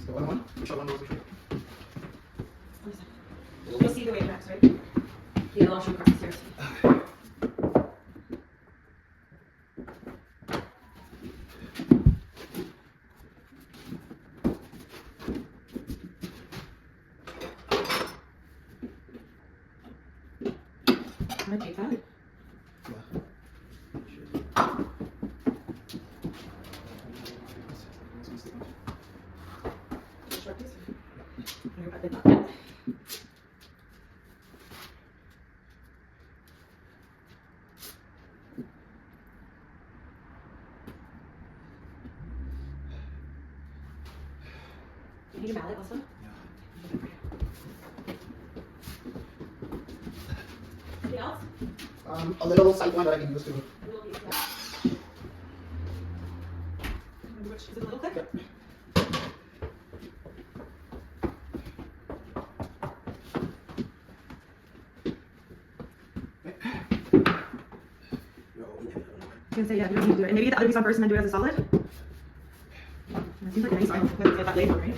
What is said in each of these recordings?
The other one? Which other one was it? You'll see the weight tracks, right? Yeah, I'll show you across the stairs. I'm gonna take that. Short piece. I did not yet. Do you need a mallet also? Anything else? A little side one that I can use to. A little piece, yeah. Remember which, is it a little thick? I was gonna say, yeah, you don't need to do it. And maybe get the other piece on first and then do it as a solid. It seems like a nice one with that label, right?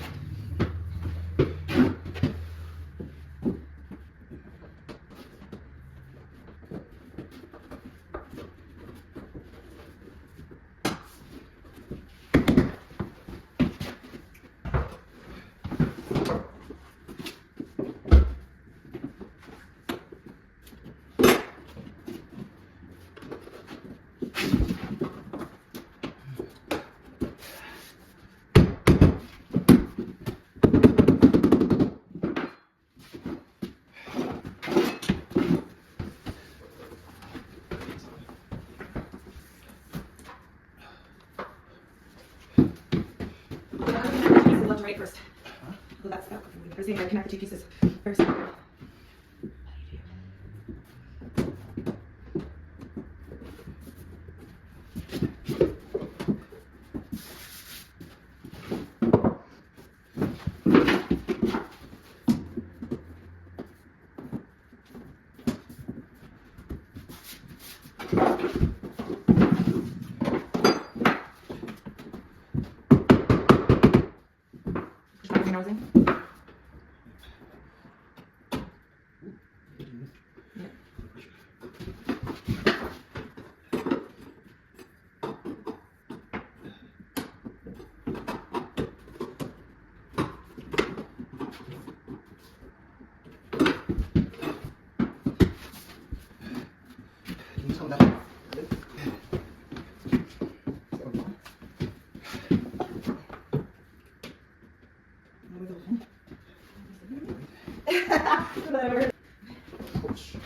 Left to right first. So that's that. First thing, I connect the two pieces first. Housing. Can you tell me that? Oops.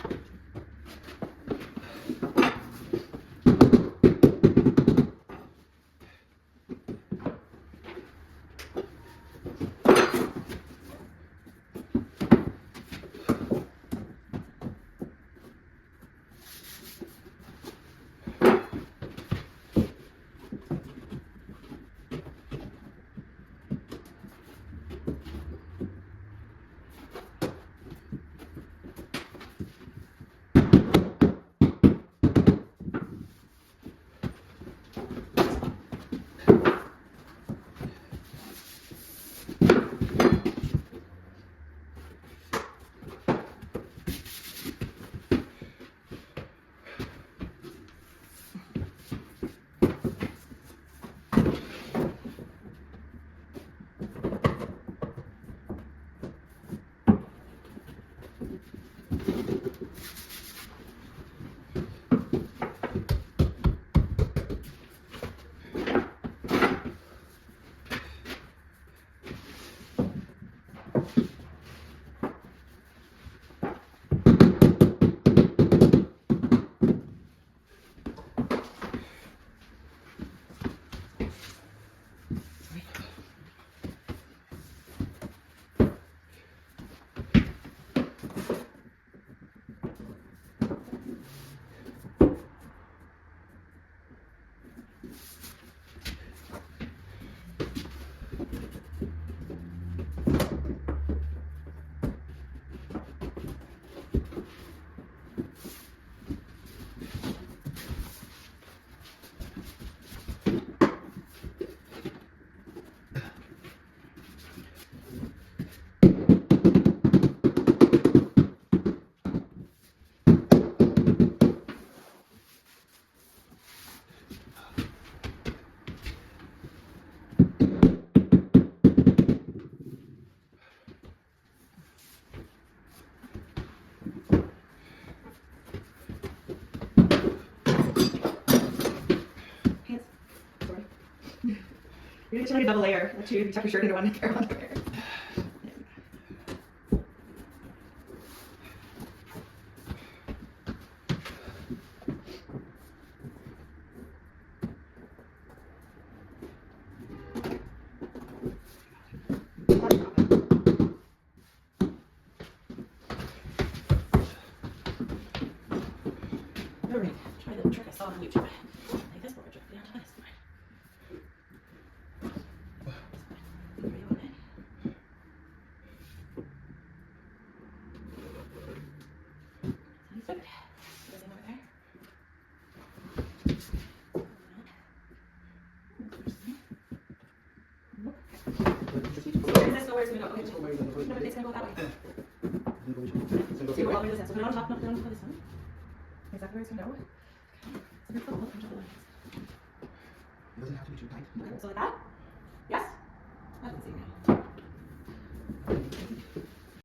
like a double layer. Like two, if you tuck your shirt into one, pair of underwear. Alright, try the trick I saw on YouTube. Like this board, yeah, try this board. Really want it. Sounds good. Goes in over there. Where does this go? Where's it gonna go? Okay, no, but it's gonna go that way. So you go all the way to this end. So put it on top, no, put it on top of this one. Exactly where it's gonna go. So you're full, punch out the lines. It doesn't have to be too tight. Okay, so like that? Yes? I didn't see it.